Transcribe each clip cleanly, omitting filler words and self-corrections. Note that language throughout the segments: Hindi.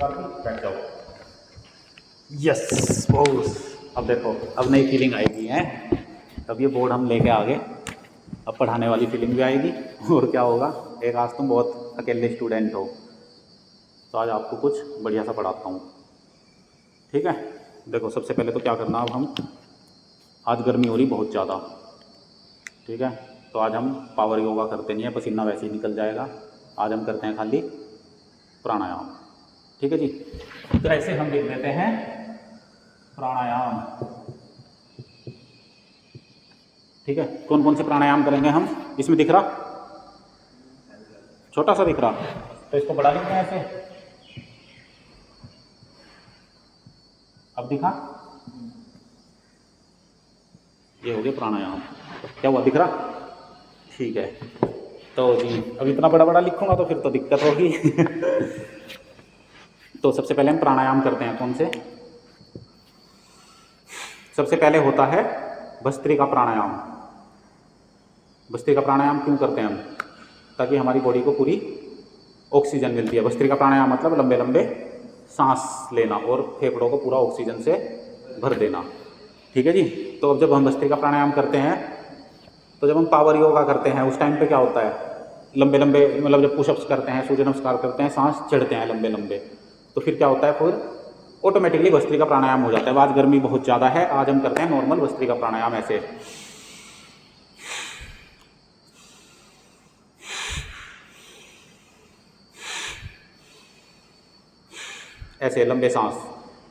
बैठ जाओ। यस बहुत। अब देखो अब नई फीलिंग आएगी है। अब ये बोर्ड हम लेके आगे, अब पढ़ाने वाली फीलिंग भी आएगी। और क्या होगा, एक आज तुम बहुत अकेले स्टूडेंट हो, तो आज आपको कुछ बढ़िया सा पढ़ाता हूँ। ठीक है, देखो सबसे पहले तो क्या करना, अब हम आज गर्मी हो रही बहुत ज़्यादा, ठीक है, तो आज हम पावर योगा करते नहीं है, पसीना वैसे ही निकल जाएगा। आज हम करते हैं खाली प्राणायाम। ठीक है जी, तो ऐसे हम लिख देते हैं प्राणायाम। ठीक है, कौन कौन से प्राणायाम करेंगे हम, इसमें दिख रहा, छोटा सा दिख रहा, तो इसको बड़ा लिखते हैं ऐसे। अब दिखा, ये हो गया प्राणायाम। क्या हुआ, दिख रहा? ठीक है, तो जी अब इतना बड़ा बड़ा लिखूंगा तो फिर तो दिक्कत होगी। तो सबसे पहले हम प्राणायाम करते हैं। कौन से? सबसे पहले होता है भस्त्रिका प्राणायाम। भस्त्रिका प्राणायाम क्यों करते हैं हम? ताकि हमारी बॉडी को पूरी ऑक्सीजन मिलती है। भस्त्रिका प्राणायाम मतलब लंबे लंबे सांस लेना और फेफड़ों को पूरा ऑक्सीजन से भर देना। ठीक है जी, तो अब जब हम भस्त्रिका प्राणायाम करते हैं, तो जब हम पावर योगा करते हैं उस टाइम पे क्या होता है, लंबे लंबे मतलब जब पुशअप्स करते हैं, सूर्य नमस्कार करते हैं, सांस चढ़ते हैं लंबे लंबे, तो फिर क्या होता है, फिर ऑटोमेटिकली भस्त्रिका प्राणायाम हो जाता है। आज गर्मी बहुत ज़्यादा है, आज हम करते हैं नॉर्मल भस्त्रिका प्राणायाम ऐसे। ऐसे लंबे सांस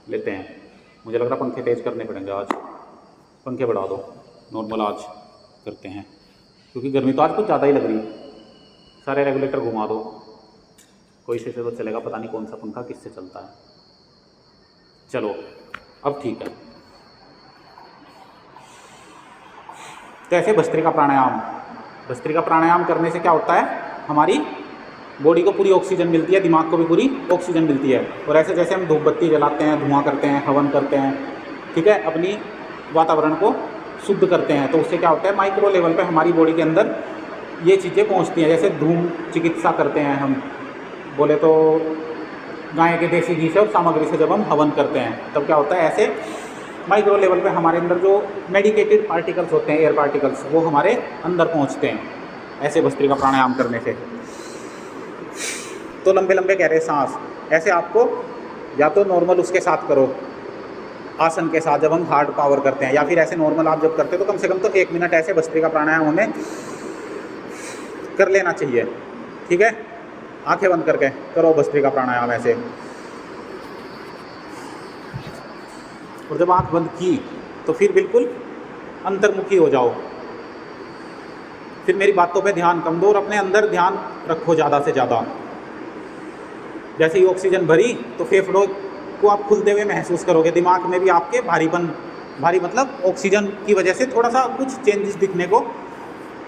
लेते हैं। मुझे लग रहा पंखे तेज करने पड़ेंगे आज, पंखे बढ़ा दो, नॉर्मल आज करते हैं क्योंकि गर्मी तो आज कुछ ज़्यादा ही लग रही है। सारे रेगुलेटर घुमा दो, कोई से तो चलेगा, पता नहीं कौन सा पंखा किससे चलता है। चलो अब ठीक है, तो ऐसे भस्त्रिका प्राणायाम। भस्त्रिका प्राणायाम करने से क्या होता है, हमारी बॉडी को पूरी ऑक्सीजन मिलती है, दिमाग को भी पूरी ऑक्सीजन मिलती है। और ऐसे जैसे हम धूप बत्ती जलाते हैं, धुआं करते हैं, हवन करते हैं, ठीक है, अपनी वातावरण को शुद्ध करते हैं, तो उससे क्या होता है, माइक्रो लेवल पे हमारी बॉडी के अंदर ये चीज़ें पहुंचती हैं। जैसे धूम चिकित्सा करते हैं हम, बोले तो गाय के देसी घी से और सामग्री से जब हम हवन करते हैं, तब क्या होता है, ऐसे माइक्रो लेवल पे हमारे अंदर जो मेडिकेटेड पार्टिकल्स होते हैं, एयर पार्टिकल्स, वो हमारे अंदर पहुंचते हैं ऐसे भस्त्रिका प्राणायाम करने से। तो लंबे लंबे गहरे सांस ऐसे आपको या तो नॉर्मल उसके साथ करो, आसन के साथ जब हम हार्ड पावर करते हैं, या फिर ऐसे नॉर्मल आप जब करते हो तो कम से कम तो 1 मिनट ऐसे भस्त्रिका प्राणायाम हमें कर लेना चाहिए। ठीक है, आंखें बंद करके करो भस्त्रिका प्राणायाम ऐसे। और जब आंख बंद की तो फिर बिल्कुल अंतर्मुखी हो जाओ, फिर मेरी बातों पे ध्यान कम दो और अपने अंदर ध्यान रखो ज़्यादा से ज़्यादा। जैसे ही ऑक्सीजन भरी तो फेफड़ों को आप खुलते हुए महसूस करोगे, दिमाग में भी आपके भारीपन, भारी मतलब ऑक्सीजन की वजह से थोड़ा सा कुछ चेंजेस दिखने को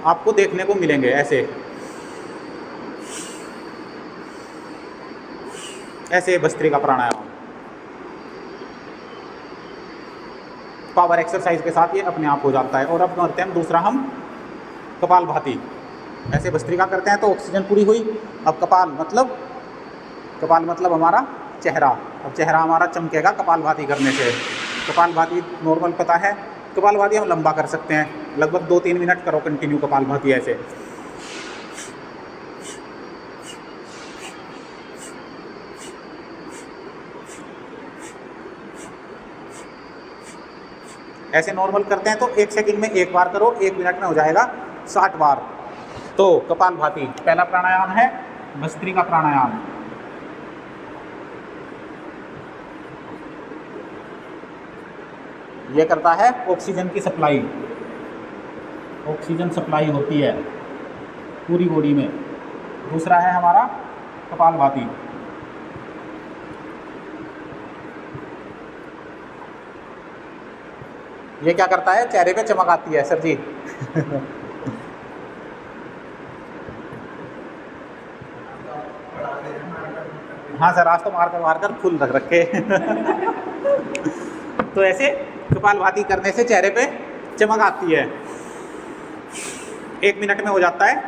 आपको देखने को मिलेंगे ऐसे। ऐसे भस्त्रिका प्राणायाम पावर एक्सरसाइज के साथ ये अपने आप हो जाता है। और अब करते हैं दूसरा, हम कपालभाति। ऐसे भस्त्रिका करते हैं तो ऑक्सीजन पूरी हुई। अब कपाल मतलब हमारा चेहरा, अब चेहरा हमारा चमकेगा कपालभाति करने से। कपालभाति नॉर्मल पता है, कपालभाति हम लंबा कर सकते हैं, लगभग 2-3 मिनट करो कंटिन्यू कपालभाति ऐसे। ऐसे नॉर्मल करते हैं तो 1 सेकंड में 1 बार करो, 1 मिनट में हो जाएगा 60 बार। तो कपालभाति पहला प्राणायाम है भस्त्रिका प्राणायाम। ये करता है ऑक्सीजन की सप्लाई, ऑक्सीजन सप्लाई होती है पूरी बॉडी में। दूसरा है हमारा कपालभाति। ये क्या करता है, चेहरे पे चमक आती है सर जी। हाँ सर, आज तो मार कर फुल रख रखे। तो ऐसे कपालभाति करने से चेहरे पे चमक आती है, 1 मिनट में हो जाता है।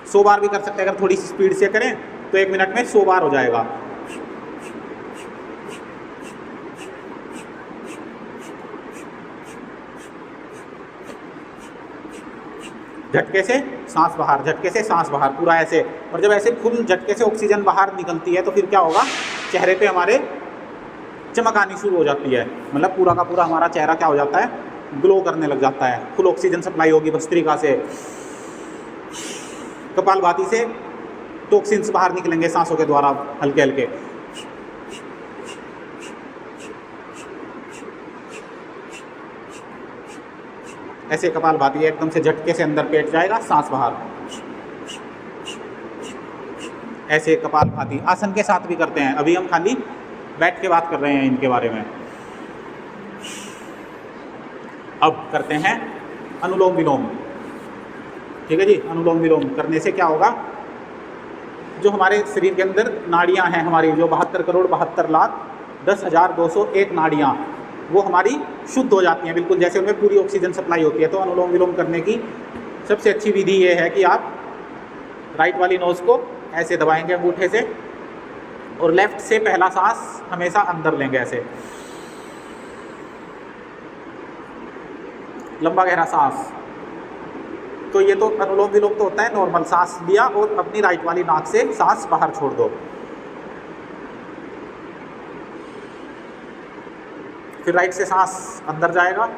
100 बार भी कर सकते हैं अगर थोड़ी सी स्पीड से करें तो 1 मिनट में 100 बार हो जाएगा। झटके से सांस बाहर, झटके से सांस बाहर, पूरा ऐसे। और जब ऐसे फुल झटके से ऑक्सीजन बाहर निकलती है तो फिर क्या होगा, चेहरे पे हमारे चमक आनी शुरू हो जाती है। मतलब पूरा का पूरा हमारा चेहरा क्या हो जाता है, ग्लो करने लग जाता है। फुल ऑक्सीजन सप्लाई होगी भस्त्रिका से। कपालभाति से टॉक्सिन्स बाहर निकलेंगे सांसों के द्वारा हल्के हल्के। ऐसे कपालभाति एकदम से झटके से अंदर पेट जाएगा, सांस बाहर। ऐसे कपालभाति आसन के साथ भी करते हैं। अभी हम खाली बैठ के बात कर रहे हैं इनके बारे में। अब करते हैं अनुलोम विलोम। ठीक है जी, अनुलोम विलोम करने से क्या होगा, जो हमारे शरीर के अंदर नाड़ियां हैं हमारी, जो 72,72,10,201 नाड़ियां, वो हमारी शुद्ध हो जाती हैं बिल्कुल, जैसे उनमें पूरी ऑक्सीजन सप्लाई होती है। तो अनुलोम विलोम करने की सबसे अच्छी विधि ये है कि आप राइट वाली नोज़ को ऐसे दबाएंगे अंगूठे से, और लेफ्ट से पहला सांस हमेशा अंदर लेंगे ऐसे, लंबा गहरा सांस। तो ये तो अनुलोम विलोम तो होता है नॉर्मल, सांस लिया और अपनी राइट वाली नाक से सांस बाहर छोड़ दो। फिर राइट से सांस अंदर जाएगा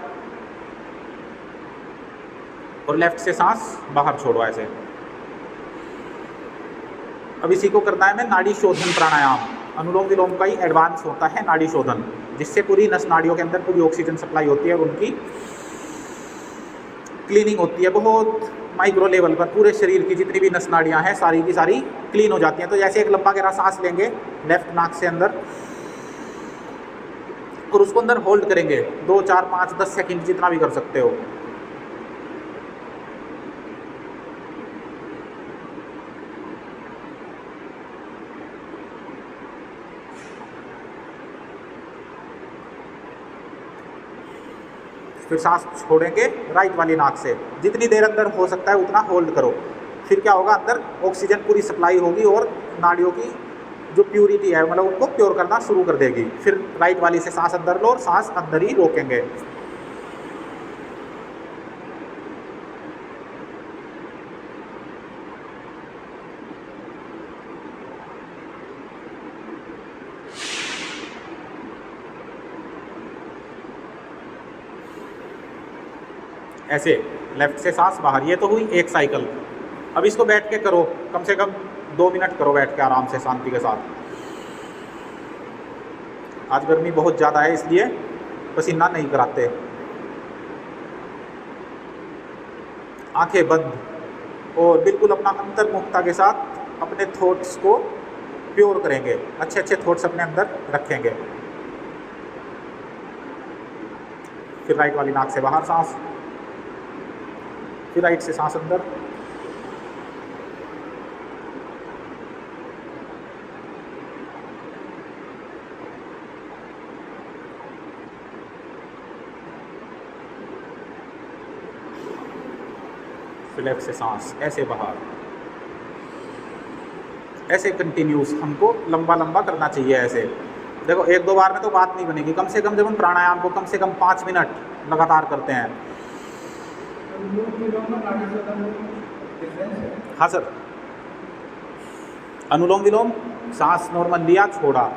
और लेफ्ट से सांस बाहर छोड़ो ऐसे। अब इसी को करना है मैं नाड़ी शोधन प्राणायाम। अनुलोम विलोम का ही एडवांस होता है नाड़ी शोधन, जिससे पूरी नस नाड़ियों के अंदर पूरी ऑक्सीजन सप्लाई होती है और उनकी क्लीनिंग होती है बहुत माइक्रो लेवल पर। पूरे शरीर की जितनी भी नस नाड़ियाँ हैं सारी की सारी क्लीन हो जाती हैं। तो जैसे एक लंबा गहरा सांस लेंगे लेफ्ट नाक से अंदर, और उसको अंदर होल्ड करेंगे 2, 4, 5, 10 सेकंड जितना भी कर सकते हो। फिर सांस छोड़ेंगे राइट वाली नाक से, जितनी देर अंदर हो सकता है उतना होल्ड करो। फिर क्या होगा, अंदर ऑक्सीजन पूरी सप्लाई होगी और नाड़ियों की जो प्यूरिटी है मतलब उनको प्योर करना शुरू कर देगी। फिर राइट वाली से सांस अंदर लो और सांस अंदर ही रोकेंगे। ऐसे लेफ्ट से सांस बाहर। ये तो हुई एक साइकिल। अब इसको बैठ के करो, कम से कम 2 मिनट करो बैठ के आराम से शांति के साथ। आज गर्मी बहुत ज़्यादा है इसलिए पसीना नहीं कराते। आंखें बंद और बिल्कुल अपना अंतर्मुखता के साथ अपने थॉट्स को प्योर करेंगे, अच्छे अच्छे थॉट्स अपने अंदर रखेंगे। फिर राइट वाली नाक से बाहर सांस, फिर राइट से सांस अंदर, फिर लेफ्ट से सांस ऐसे बाहर। ऐसे कंटिन्यूस हमको लंबा लंबा करना चाहिए। ऐसे देखो 1-2 बार में तो बात नहीं बनेगी। कम से कम जब हम प्राणायाम को कम से कम 5 मिनट लगातार करते हैं। हाँ सर, अनुलोम विलोम सांस नॉर्मल लिया छोड़ा,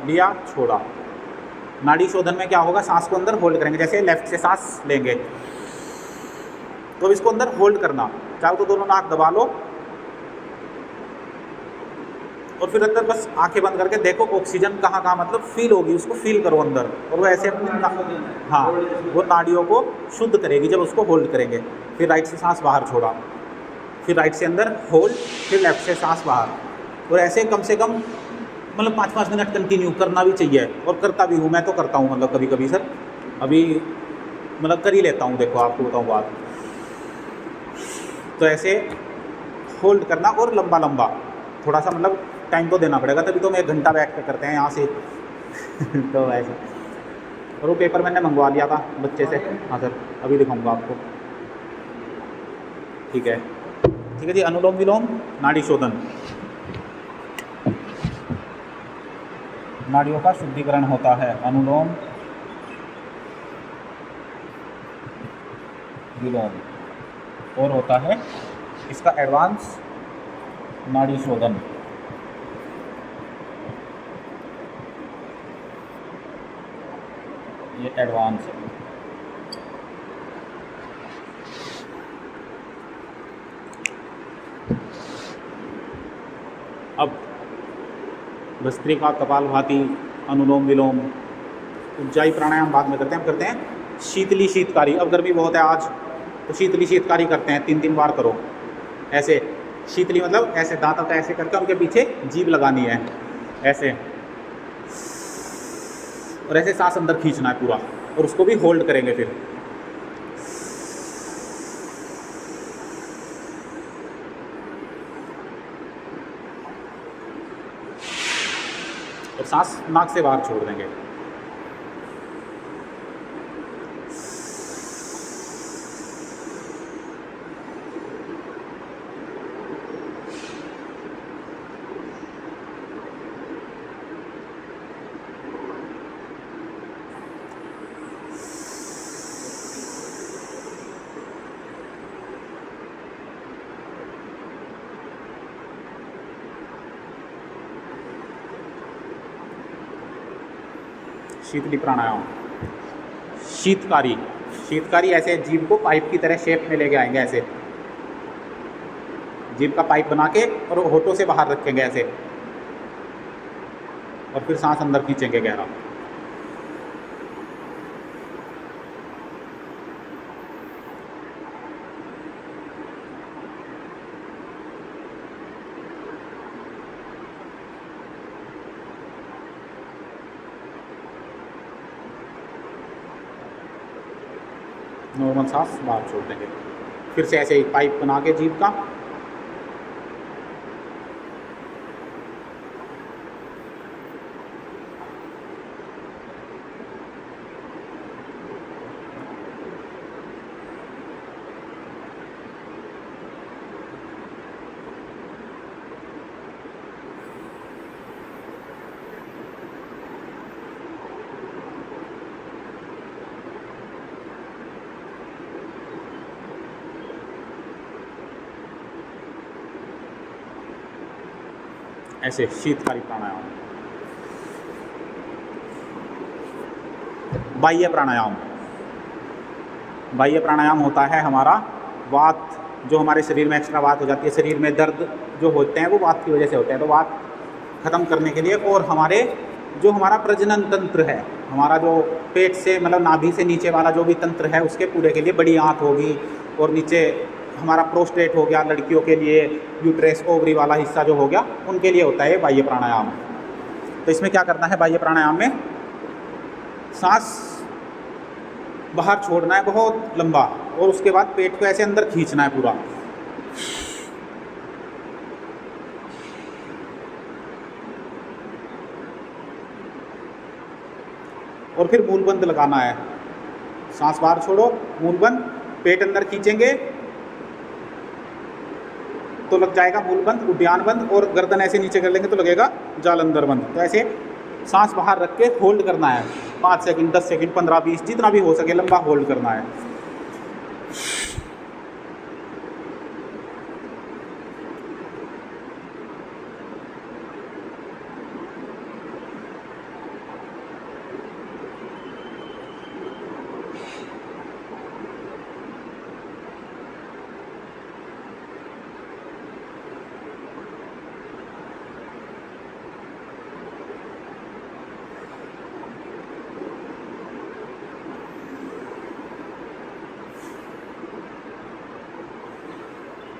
लिया छोड़ा। नाड़ी शोधन में क्या होगा, सांस को अंदर होल्ड करेंगे। जैसे लेफ्ट से सांस लेंगे तो इसको अंदर होल्ड करना, चाहे तो दोनों नाक दबा लो और फिर अंदर बस आंखें बंद करके देखो ऑक्सीजन कहाँ कहाँ मतलब फील होगी, उसको फील करो अंदर। और वो ऐसे हाँ वो नाड़ियों को शुद्ध करेगी जब उसको होल्ड करेंगे। फिर राइट से सांस बाहर छोड़ा, फिर राइट से अंदर होल्ड, फिर लेफ्ट से सांस बाहर। और ऐसे कम से कम मतलब 5-5 मिनट कंटिन्यू करना भी चाहिए। और करता भी हूँ, मैं तो करता हूँ मतलब कभी कभी सर, अभी मतलब कर ही लेता हूँ। देखो आपको बताऊँ बात, तो ऐसे होल्ड करना और लंबा लंबा थोड़ा सा मतलब टाइम तो देना पड़ेगा, तभी तो हम 1 घंटा बैठ कर करते हैं यहाँ से तो ऐसे। और वो पेपर मैंने मंगवा लिया था बच्चे से। हाँ सर, अभी दिखाऊंगा आपको। ठीक है, ठीक है जी। अनुलोम विलोम नाड़ी शोधन। नाड़ियों का शुद्धिकरण होता है, अनुलोम विलोम। और होता है इसका एडवांस नाड़ी शोधन। ये एडवांस है। अब भस्त्रिका, कपालभाति, अनुलोम विलोम, उज्जाई प्राणायाम बाद में करते हैं। हम करते हैं शीतली शीतकारी। अब गर्मी बहुत है आज, तो शीतली शीतकारी करते हैं। 3-3 बार करो ऐसे। शीतली मतलब ऐसे दांतों का ऐसे करके उनके पीछे जीभ लगानी है ऐसे, और ऐसे सांस अंदर खींचना है पूरा, और उसको भी होल्ड करेंगे फिर। और सांस नाक से बाहर छोड़ देंगे। शीतली प्राणायाम। शीतकारी, शीतकारी ऐसे जीभ को पाइप की तरह शेप में लेके आएंगे ऐसे, जीभ का पाइप बना के और होठों से बाहर रखेंगे ऐसे, और फिर सांस अंदर खींचेंगे गहरा। नॉर्मल सांस बाहर छोड़ देंगे। फिर से ऐसे एक पाइप बना के जीभ का, ऐसे शीतकारी प्राणायाम। बाह्य प्राणायाम। बाह्य प्राणायाम होता है हमारा वात, जो हमारे शरीर में एक्स्ट्रा वात हो जाती है, शरीर में दर्द जो होते हैं वो वात की वजह से होते हैं, तो वात खत्म करने के लिए। और हमारे जो हमारा प्रजनन तंत्र है, हमारा जो पेट से मतलब नाभि से नीचे वाला जो भी तंत्र है, उसके पूरे के लिए, बड़ी आंत होगी और नीचे हमारा प्रोस्टेट हो गया, लड़कियों के लिए यूट्रेस ओवरी वाला हिस्सा जो हो गया, उनके लिए होता है बाह्य प्राणायाम। तो इसमें क्या करना है, बाह्य प्राणायाम में सांस बाहर छोड़ना है बहुत लंबा, और उसके बाद पेट को ऐसे अंदर खींचना है पूरा। और फिर मूल बंद लगाना है। सांस बाहर छोड़ो, मूल बंद, पेट अंदर खींचेंगे तो लग जाएगा मूल बंद, उद्यान बंद, और गर्दन ऐसे नीचे कर लेंगे तो लगेगा जालंधर बंद। तो ऐसे सांस बाहर रख के होल्ड करना है 5 सेकंड, 10 सेकंड, 15, 20, जितना भी हो सके लंबा होल्ड करना है।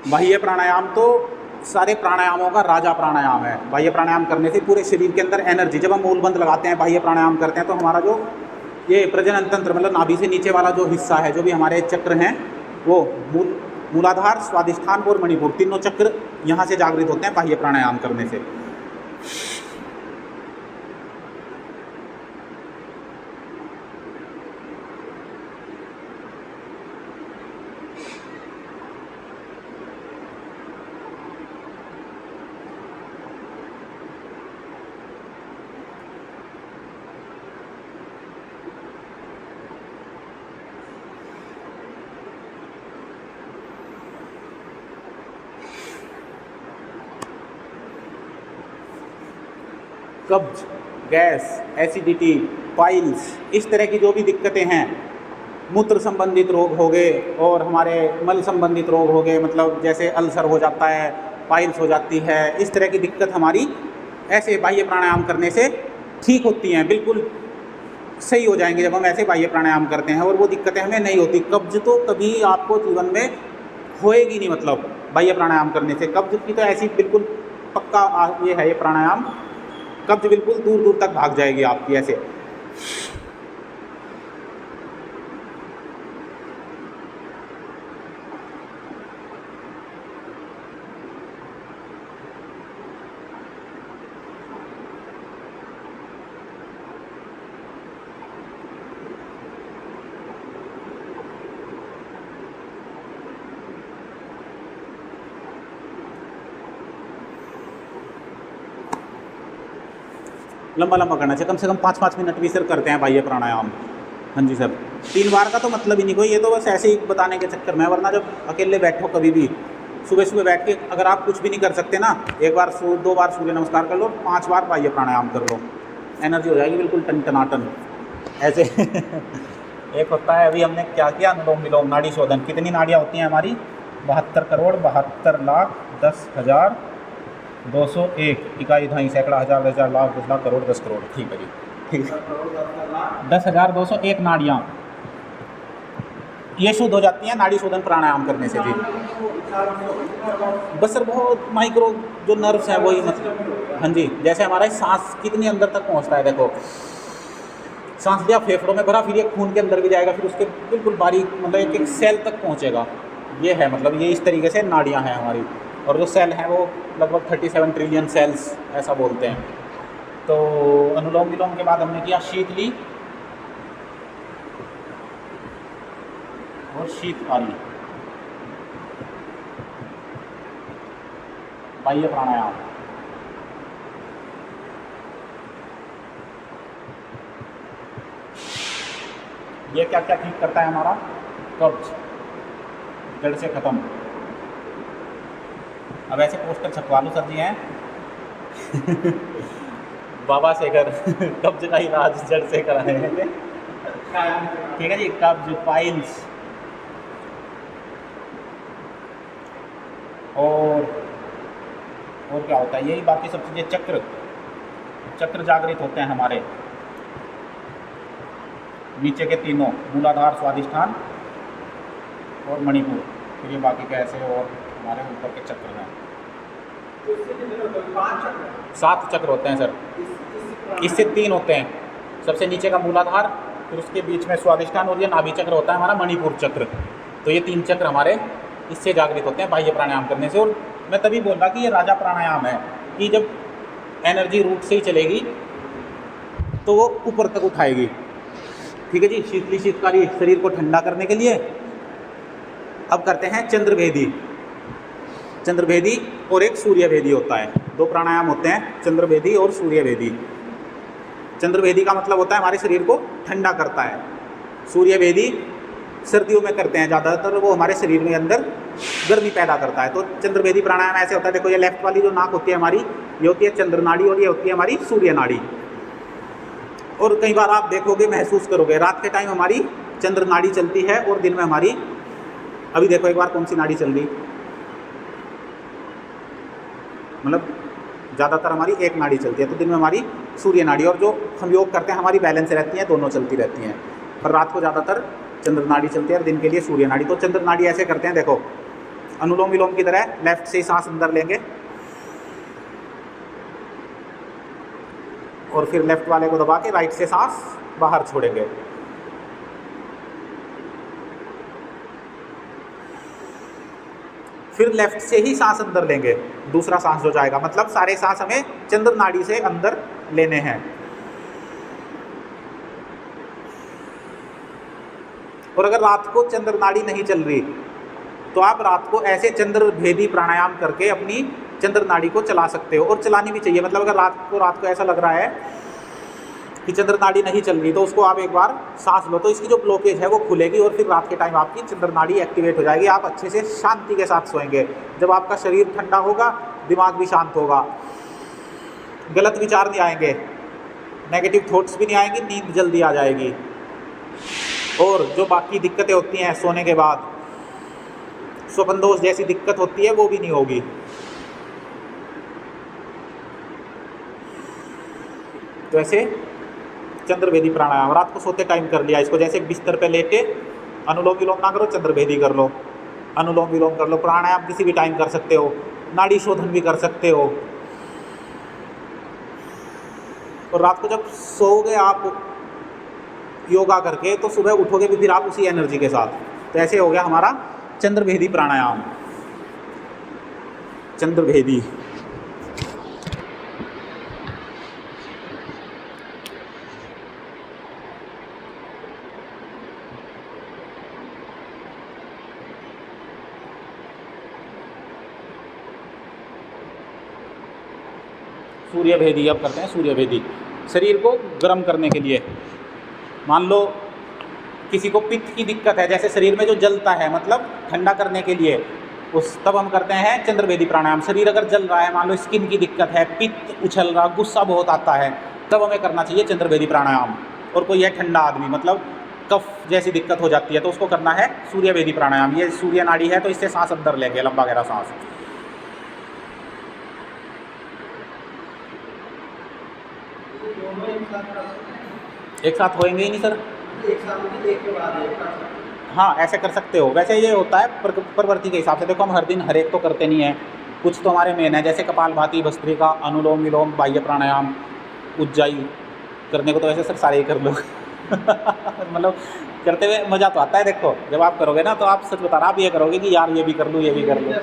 बाह्य प्राणायाम तो सारे प्राणायामों का राजा प्राणायाम है। बाह्य प्राणायाम करने से पूरे शरीर के अंदर एनर्जी, जब हम मूल बंद लगाते हैं, बाह्य प्राणायाम करते हैं, तो हमारा जो ये प्रजनन तंत्र मतलब नाभि से नीचे वाला जो हिस्सा है, जो भी हमारे चक्र हैं, वो मूलाधार, स्वादिष्ठान और मणिपुर, तीनों चक्र यहाँ से जागृत होते हैं बाह्य प्राणायाम करने से। कब्ज, गैस, एसिडिटी, पाइल्स, इस तरह की जो भी दिक्कतें हैं, मूत्र संबंधित रोग हो गए और हमारे मल संबंधित रोग हो गए, मतलब जैसे अल्सर हो जाता है, पाइल्स हो जाती है, इस तरह की दिक्कत हमारी ऐसे बाह्य प्राणायाम करने से ठीक होती हैं, बिल्कुल सही हो जाएंगे जब हम ऐसे बाह्य प्राणायाम करते हैं, और वो दिक्कतें हमें नहीं होती। कब्ज तो कभी आपको जीवन में होएगी नहीं, मतलब बाह्य प्राणायाम करने से कब्ज की तो ऐसी बिल्कुल पक्का ये है ये प्राणायाम, कब्ज बिल्कुल दूर दूर तक भाग जाएगी आपकी ऐसे। लंबा लंबा करना चाहिए, कम से कम 5-5 मिनट भी सर करते हैं बाह्य प्राणायाम। हाँ जी सर, 3 बार का तो मतलब ही नहीं कोई, ये तो बस ऐसे ही बताने के चक्कर में, वरना जब अकेले बैठो कभी भी सुबह सुबह बैठ के अगर आप कुछ भी नहीं कर सकते ना, 1 बार 2 बार सूर्य नमस्कार कर लो, 5 बार बाह्य प्राणायाम कर लो, एनर्जी हो जाएगी बिल्कुल टन ऐसे। एक होता है, अभी हमने क्या किया, अनुलोम विलोम नाड़ी शोधन। कितनी नाड़ियाँ होती हैं हमारी? 72 करोड़ 72 लाख 10,201 इकाई ढाई सैकड़ा हज़ार हज़ार लाख 10 लाख करोड़ 10 करोड़। ठीक है जी, ठीक है। 10,201 नाड़ियाँ ये शुद्ध हो जाती हैं नाड़ी शोधन प्राणायाम करने से जी। बस सर बहुत माइक्रो जो नर्व्स हैं वही, मतलब हाँ जी, जैसे हमारा सांस कितनी अंदर तक पहुंचता है, देखो सांस लिया फेफड़ों में भरा, फिर ये खून के अंदर भी जाएगा, फिर उसके बिल्कुल बारीक मतलब एक एक सेल तक पहुंचेगा। ये है मतलब, ये इस तरीके से नाड़ियाँ हैं हमारी, और जो सेल हैं वो लगभग 37 ट्रिलियन सेल्स ऐसा बोलते हैं। तो अनुलोम विलोम के बाद हमने किया शीतली और शीतकाली बाह्य प्राणायाम। ये क्या क्या ठीक करता है हमारा? कब्ज जड़ से खत्म। अब ऐसे पोस्टर छपवा लो सर जी हैं बाबा शेखर कब्ज का इलाज जड़ से कराने हैं, ठीक है जी। कब्ज, पाइल्स और क्या होता है, यही बाकी सब चीज़ें। चक्र जागृत होते हैं हमारे नीचे के तीनों, मूलाधार, स्वादिष्ठान और मणिपुर, फिर ये बाकी कैसे और हमारे ऊपर के चक्र हैं। 7 चक्र होते हैं सर, इससे 3 होते हैं। सबसे नीचे का मूलाधार, फिर उसके बीच में स्वादिष्ठान, और ये नाभि चक्र होता है हमारा मणिपुर चक्र। तो ये 3 चक्र हमारे इससे जागृत होते हैं बाह्य प्राणायाम करने से। और मैं तभी बोल रहा कि ये राजा प्राणायाम है कि जब एनर्जी रूट से ही चलेगी तो वो ऊपर तक उठाएगी, ठीक है जी। शीतली शीतकाली शरीर को ठंडा करने के लिए। अब करते हैं चंद्रभेदी। चंद्रभेदी और एक सूर्यभेदी होता है, 2 प्राणायाम होते हैं, चंद्रभेदी और सूर्यभेदी। चंद्रभेदी का मतलब होता है हमारे शरीर को ठंडा करता है। सूर्यभेदी सर्दियों में करते हैं ज़्यादातर, वो हमारे शरीर में अंदर गर्मी पैदा करता है। तो चंद्रभेदी प्राणायाम ऐसे होता है, देखो ये लेफ्ट वाली जो नाक होती है हमारी, ये होती है चंद्र नाड़ी और ये होती है हमारी सूर्य नाड़ी। और कई बार आप देखोगे, महसूस करोगे, रात के टाइम हमारी चंद्र नाड़ी चलती है और दिन में हमारी, अभी देखो एक बार कौन सी नाड़ी चल रही, मतलब ज़्यादातर हमारी एक नाड़ी चलती है, तो दिन में हमारी सूर्य नाड़ी, और जो हम योग करते हैं हमारी बैलेंस रहती हैं, दोनों चलती रहती हैं। पर रात को ज़्यादातर चंद्र नाड़ी चलती है और दिन के लिए सूर्य नाड़ी। तो चंद्र नाड़ी ऐसे करते हैं, देखो अनुलोम विलोम की तरह लेफ्ट से ही सांस अंदर लेंगे और फिर लेफ्ट वाले को दबा के राइट से सांस बाहर छोड़ेंगे। फिर लेफ्ट से ही सांस अंदर लेंगे, दूसरा सांस जो जाएगा, मतलब सारे सांस हमें चंद्र नाड़ी से अंदर लेने हैं। और अगर रात को चंद्र नाड़ी नहीं चल रही तो आप रात को ऐसे चंद्र भेदी प्राणायाम करके अपनी चंद्र नाड़ी को चला सकते हो, और चलानी भी चाहिए। मतलब अगर रात को ऐसा लग रहा है कि चंद्र नाड़ी नहीं चल रही, तो उसको आप एक बार सांस लो, तो इसकी जो ब्लॉकेज है वो खुलेगी और फिर रात के टाइम आपकी चंद्र नाड़ी एक्टिवेट हो जाएगी। आप अच्छे से शांति के साथ सोएंगे। जब आपका शरीर ठंडा होगा, दिमाग भी शांत होगा। गलत विचार नहीं आएंगे, नेगेटिव थॉट्स भी नहीं आएंगी, नींद जल्दी आ जाएगी। और जो बाकी दिक्कतें होती हैं सोने के बाद, स्वप्न दोष जैसी दिक्कत होती है वो भी नहीं होगी। तो ऐसे चंद्रभेदी प्राणायाम रात को सोते टाइम कर लिया इसको, जैसे बिस्तर पे लेटे अनुलोम विलोम ना करो, चंद्रभेदी कर लो, अनुलोम विलोम कर लो। प्राणायाम किसी भी टाइम कर सकते हो, नाड़ी शोधन भी कर सकते हो। और रात को जब सोओगे आप योगा करके तो सुबह उठोगे भी फिर आप उसी एनर्जी के साथ। तो ऐसे हो गया हमारा चंद्रभेदी प्राणायाम, चंद्रभेदी। सूर्यभेदी अब करते हैं। सूर्यभेदी शरीर को गर्म करने के लिए। मान लो किसी को पित्त की दिक्कत है, जैसे शरीर में जो जलता है, मतलब ठंडा करने के लिए तब हम करते हैं चंद्रभेदी प्राणायाम। शरीर अगर जल रहा है, मान लो स्किन की दिक्कत है, पित्त उछल रहा, गुस्सा बहुत आता है, तब हमें करना चाहिए चंद्रभेदी प्राणायाम। और कोई है ठंडा आदमी, मतलब कफ जैसी दिक्कत हो जाती है, तो उसको करना है सूर्यभेदी प्राणायाम। ये सूर्य नाड़ी है तो इससे सांस अंदर लेंगे, लंबा गहरा सांस। एक साथ होएंगे ही नहीं सर, हाँ ऐसे कर सकते हो। वैसे ये होता है प्रवृत्ति के हिसाब से। देखो हम हर दिन हर एक तो करते नहीं है, कुछ तो हमारे मेन है, जैसे कपालभाति, भस्त्रिका, अनुलोम विलोम, बाह्य प्राणायाम, उज्जाई करने को तो वैसे सर सारे ही कर लो मतलब करते हुए मज़ा तो आता है। देखो जब आप करोगे ना तो आप सच बता रहा, आप ये करोगे कि यार ये भी कर लूँ, ये भी कर लूँ।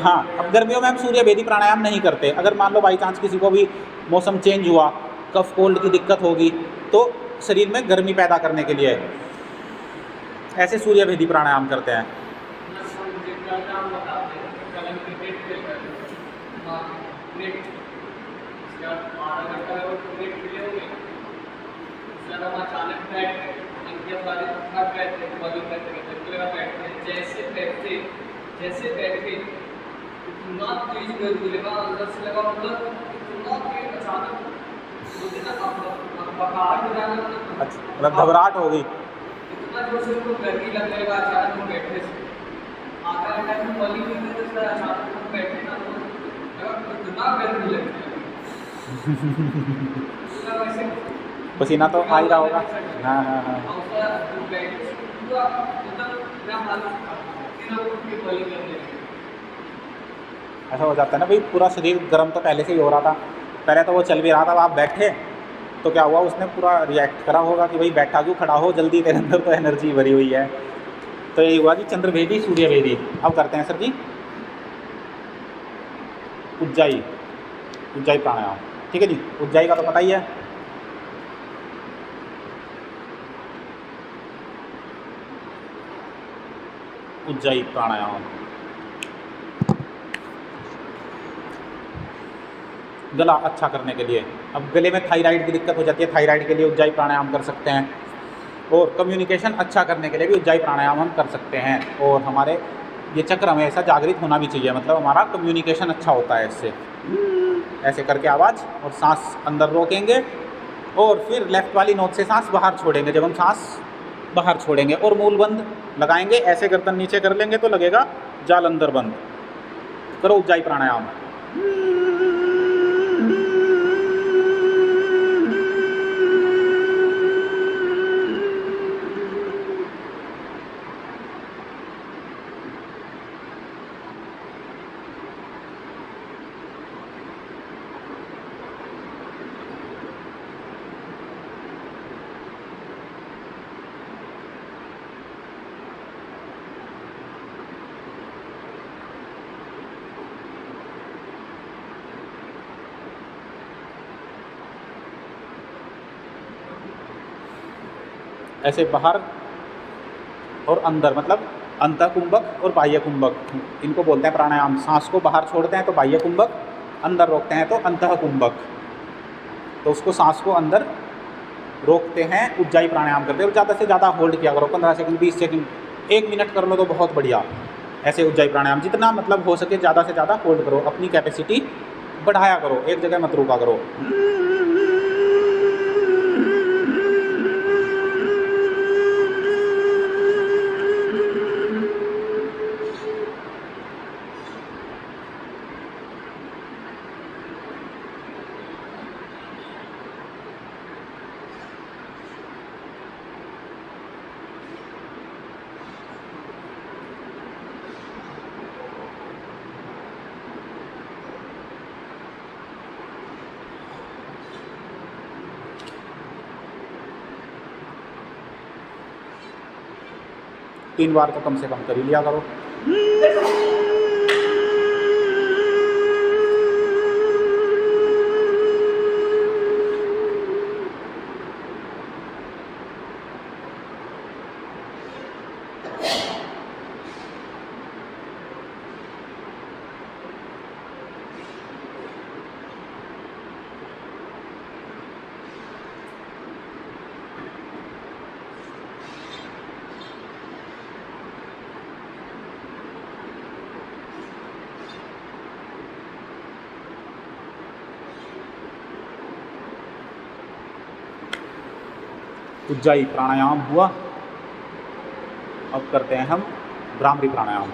हाँ, अब गर्मियों में हम सूर्यभेदी प्राणायाम नहीं करते। अगर मान लो बाई चांस किसी को भी मौसम चेंज हुआ, कफ कोल्ड की दिक्कत होगी, तो शरीर में गर्मी पैदा करने के लिए ऐसे सूर्यभेदी प्राणायाम करते हैं। जैसे बैठ के इतना तेज गर्मी लगा, अंदर से लगा, मतलब इतना तेज अचानक मुझे ना बखार हो जाना, मतलब घबराहट हो गई, इतना जोर से उनको गर्मी लगने लगा। अचानक हम बैठे से आधा घंटा में मली नहीं थे, तो अचानक हम बैठे ना तो इतना गर्मी लगने लगा वैसे पसीना तो आ ही रहा होगा। हाँ हाँ हाँ, ऐसा हो जाता है ना भाई, पूरा शरीर गर्म तो पहले से ही हो रहा था, पहले तो वो चल भी रहा था, आप बैठे तो क्या हुआ, उसने पूरा रिएक्ट करा होगा कि भाई बैठा क्यों, खड़ा हो जल्दी, तेरे अंदर तो एनर्जी भरी हुई है। तो यही हुआ कि चंद्रभेदी सूर्यभेदी। अब करते हैं सर जी उज्जाई, उज्जाई प्राणायाम। ठीक है जी, उज्जाई का तो पता ही है। उज्जाई प्राणायाम गला अच्छा करने के लिए। अब गले में थायराइड की दिक्कत हो जाती है, थायराइड के लिए उज्जाई प्राणायाम कर सकते हैं। और कम्युनिकेशन अच्छा करने के लिए भी उज्जाई प्राणायाम हम कर सकते हैं। और हमारे ये चक्र हमेशा जागृत होना भी चाहिए, मतलब हमारा कम्युनिकेशन अच्छा होता है इससे। ऐसे करके आवाज़ और सांस अंदर रोकेंगे और फिर लेफ्ट वाली नोक से सांस बाहर छोड़ेंगे। जब हम सांस बाहर छोड़ेंगे और मूल बंद लगाएंगे, ऐसे गर्दन नीचे कर लेंगे तो लगेगा जाल अंदर बंद। करो उज्जाई प्राणायाम। ऐसे बाहर और अंदर, मतलब अंतःकुंभक और बाह्य कुंभक, इनको बोलते हैं प्राणायाम। सांस को बाहर छोड़ते हैं तो बाह्य कुंभक, अंदर रोकते हैं तो अंतःकुंभक। तो उसको सांस को अंदर रोकते हैं, उज्जाई प्राणायाम करते हैं। और ज़्यादा से ज़्यादा होल्ड किया करो, 15 सेकंड, 20 सेकंड, 1 मिनट कर लो तो बहुत बढ़िया। ऐसे उज्जाई प्राणायाम जितना मतलब हो सके ज़्यादा से ज़्यादा होल्ड करो, अपनी कैपेसिटी बढ़ाया करो, एक जगह मत रुका करो। तीन बार तो कम से कम कर ही लिया करो। उज्जाई प्राणायाम हुआ। अब करते हैं हम भ्रामरी प्राणायाम।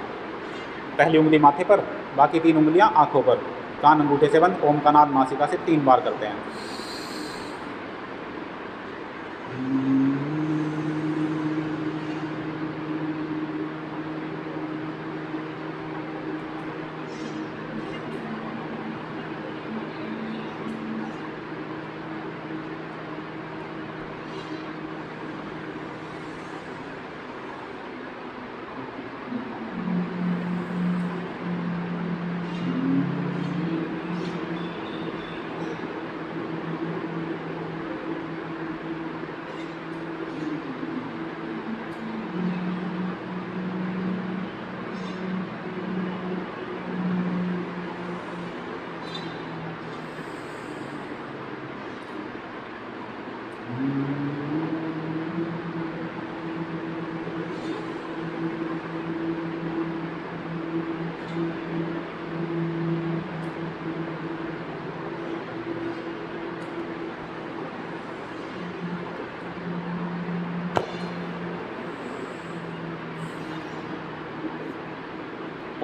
पहली उंगली माथे पर, बाकी 3 उंगलियां आंखों पर, कान अंगूठे से बंद, ओम का नाद नासिका से 3 बार करते हैं।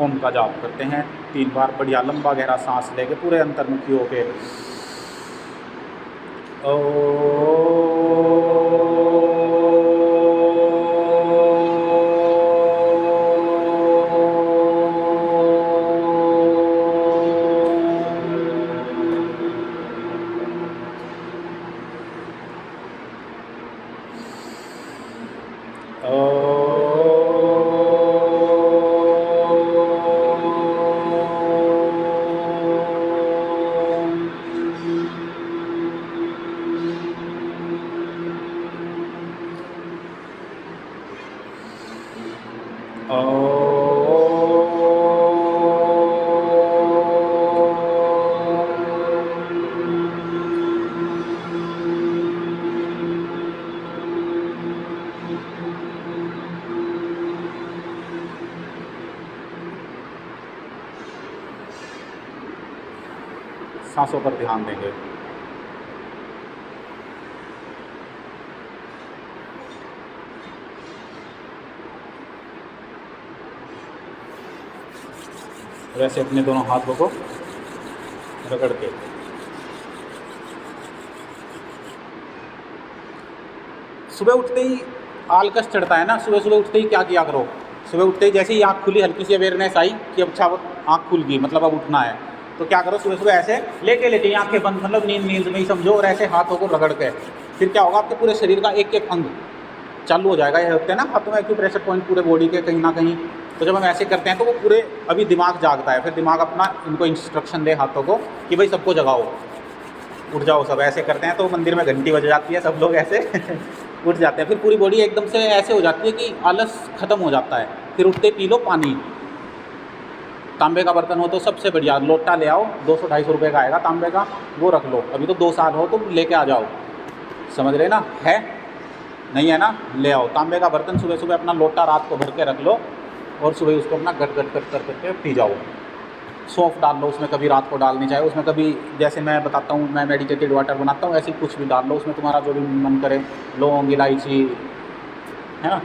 ओम का जाप करते हैं 3 बार, बढ़िया लंबा गहरा सांस लेके पूरे अंतर्मुखी होके। सांसों पर ध्यान देंगे। वैसे अपने दोनों हाथों को रगड़ के सुबह उठते ही आलकस चढ़ता है ना, सुबह सुबह उठते ही क्या किया करो, सुबह उठते ही जैसे ही आँख खुली, हल्की सी अवेयरनेस आई कि अच्छा आँख खुल गई, मतलब अब उठना है, तो क्या करो, सुबह सुबह ऐसे लेटे लेटे आंखें बंद, मतलब नींद में ही समझो, और ऐसे हाथों को रगड़ के, फिर क्या होगा, आपके पूरे शरीर का एक एक अंग चालू हो जाएगा। ये होते हैं ना हाथों में एक्यूप्रेशर पॉइंट पूरे बॉडी के कहीं ना कहीं, तो जब हम ऐसे करते हैं तो वो पूरे, अभी दिमाग जागता है, फिर दिमाग अपना इनको इंस्ट्रक्शन दे हाथों को कि भाई सबको जगाओ, उठ जाओ, सब ऐसे करते हैं तो मंदिर में घंटी बज जाती है, सब लोग ऐसे उठ जाते हैं, फिर पूरी बॉडी एकदम से ऐसे हो जाती है कि आलस खत्म हो जाता है। फिर उठते पी लो पानी, तांबे का बर्तन हो तो सबसे बढ़िया, लोटा ले आओ, 200-250 रुपये का आएगा तांबे का, वो रख लो, अभी तो 2 साल हो तो लेके आ जाओ, समझ रहे ना, है नहीं है ना, ले आओ तांबे का बर्तन, सुबह सुबह अपना लोटा रात को भर के रख लो, और सुबह उसको अपना गट गट गट कर करके पी जाओ, सौंफ डाल लो उसमें, कभी रात को डालनी चाहिए उसमें, कभी जैसे मैं बताता हूँ मैं मेडिकेटेड वाटर बनाता हूँ ऐसे ही कुछ भी डाल लो उसमें, तुम्हारा जो भी मन करे, लौंग इलायची, है ना।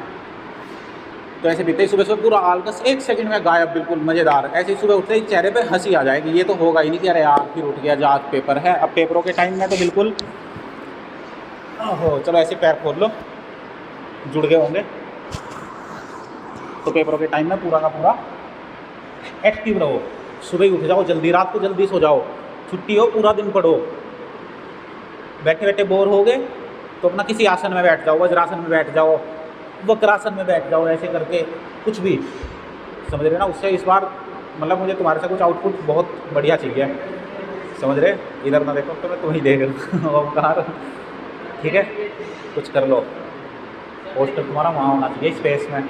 तो ऐसे पीते ही सुबह सुबह पूरा आलकस 1 सेकंड में गायब, बिल्कुल मज़ेदार। ऐसे ही सुबह उठते ही चेहरे पे हंसी आ जाएगी। ये तो होगा ही नहीं कि अरे यार फिर उठ गया, जा आज पेपर है। अब पेपरों के टाइम में तो बिल्कुल ओहो, चलो ऐसे पैर खोल लो, जुड़ गए होंगे। तो पेपरों के टाइम में पूरा का पूरा एक्टिव रहो, सुबह ही उठ जाओ जल्दी, रात को जल्दी सो जाओ, छुट्टी हो पूरा दिन पढ़ो। बैठे बैठे बोर हो गए तो अपना किसी आसन में बैठ जाओ, वज्रासन में बैठ जाओ, वक्रासन में बैठ जाओ, ऐसे करके कुछ भी, समझ रहे ना। उससे इस बार मतलब मुझे तुम्हारे से कुछ आउटपुट बहुत बढ़िया चाहिए, समझ रहे। इधर ना देखो तो मैं तुम्हें देख रहा हूँ ओंकार, ठीक है। कुछ कर लो, पोस्टर तुम्हारा वहाँ होना चाहिए स्पेस में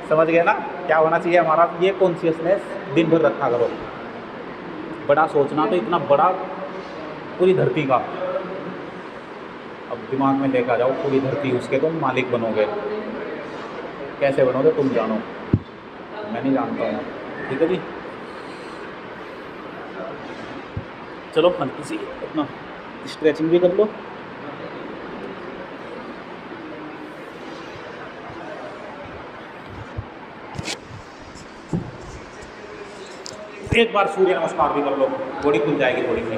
समझ गए ना क्या होना चाहिए हमारा, ये कॉन्शियसनेस दिन भर रखा करो। बड़ा सोचना तो इतना बड़ा, पूरी धरती का, अब दिमाग में लेकर जाओ पूरी धरती, उसके तुम मालिक बनोगे। कैसे बनोगे तुम जानो, मैं नहीं जानता हूँ, ठीक है जी। चलो हल्की सी अपना स्ट्रेचिंग भी कर लो। एक बार सूर्य नमस्कार भी कर लो, बॉडी खुल जाएगी थोड़ी सी।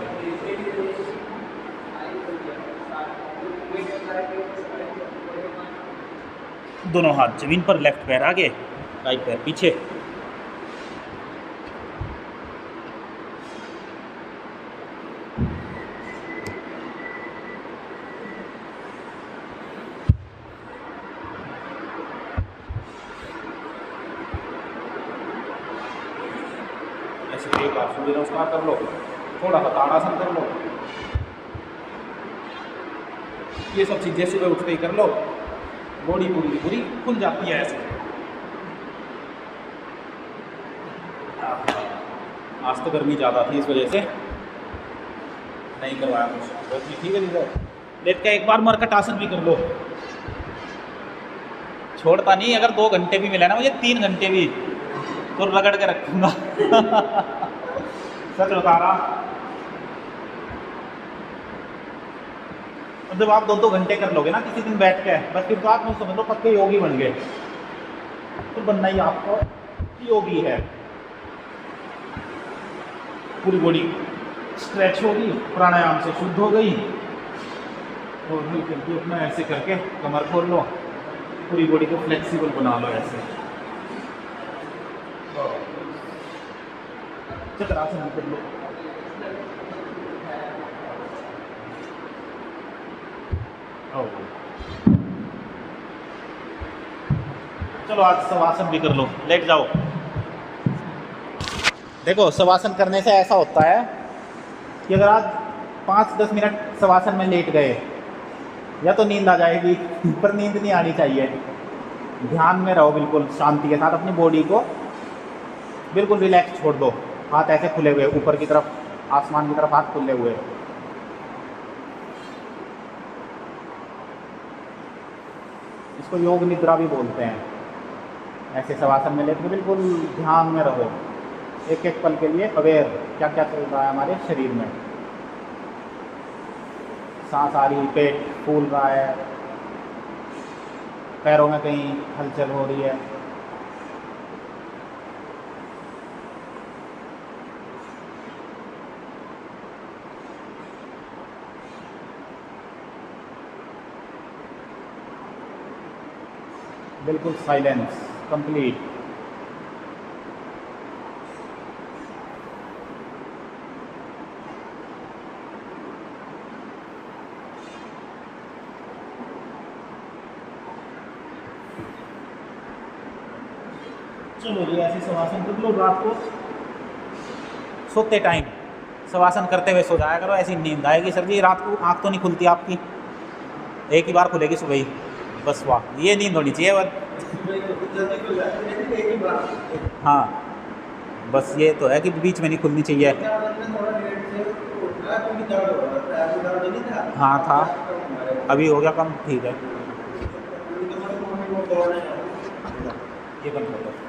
दोनों हाथ जमीन पर, लेफ्ट पैर आगे, राइट पैर पीछे। ऐसे एक बार सूर्य नमस्कार कर लो, थोड़ा सा ताड़ासन कर लो। ये सब चीज़ें सुबह उठते ही कर लो, बॉडी पूरी पूरी खुल जाती है ऐसे। आज तो गर्मी ज़्यादा थी इस वजह से नहीं करवाया कुछ, ठीक है दीदी। लेट के एक बार मरकट आसन भी कर लो, छोड़ता नहीं। अगर 2 घंटे भी मिले ना मुझे, 3 घंटे भी, तो रगड़ के रखूँगा सच बता रहा। जब आप 2-2 घंटे कर लोगे ना किसी दिन बैठ के, बस फिर तो आप नहीं समझ लो पक्के योगी बन गए। तो बनना ही आपको योगी है। पूरी बॉडी स्ट्रेच होगी, प्राणायाम से शुद्ध हो गई, और बिल्कुल अपना ऐसे करके कमर खोल लो, पूरी बॉडी को फ्लेक्सिबल बना लो ऐसे। चक्रासन कर लो, चलो आज शवासन भी कर लो, लेट जाओ। देखो शवासन करने से ऐसा होता है कि अगर आज 5-10 मिनट शवासन में लेट गए, या तो नींद आ जाएगी पर नींद नहीं आनी चाहिए। ध्यान में रहो, बिल्कुल शांति के साथ अपनी बॉडी को बिल्कुल रिलैक्स छोड़ दो। हाथ ऐसे खुले हुए ऊपर की तरफ, आसमान की तरफ हाथ खुले हुए। इसको योग निद्रा भी बोलते हैं। ऐसे शवासन में लेकर बिल्कुल ध्यान में रहो, एक एक पल के लिए अवेयर क्या क्या चल रहा है हमारे शरीर में। सांस आ रही, पेट फूल रहा है, पैरों में कहीं हलचल हो रही है। बिल्कुल साइलेंस कंप्लीट। चलो ये ऐसे शवासन कर लो। रात को सोते टाइम शवासन करते हुए सो जाया करो, ऐसी नींद आएगी। सर जी रात को आँख तो नहीं खुलती आपकी, एक ही बार खुलेगी सुबह ही, बस वाह ये नींद होनी चाहिए बस। हाँ बस ये तो है कि बीच में नहीं खुलनी चाहिए। हाँ था, अभी हो गया कम, ठीक है। ये बंद कर दो।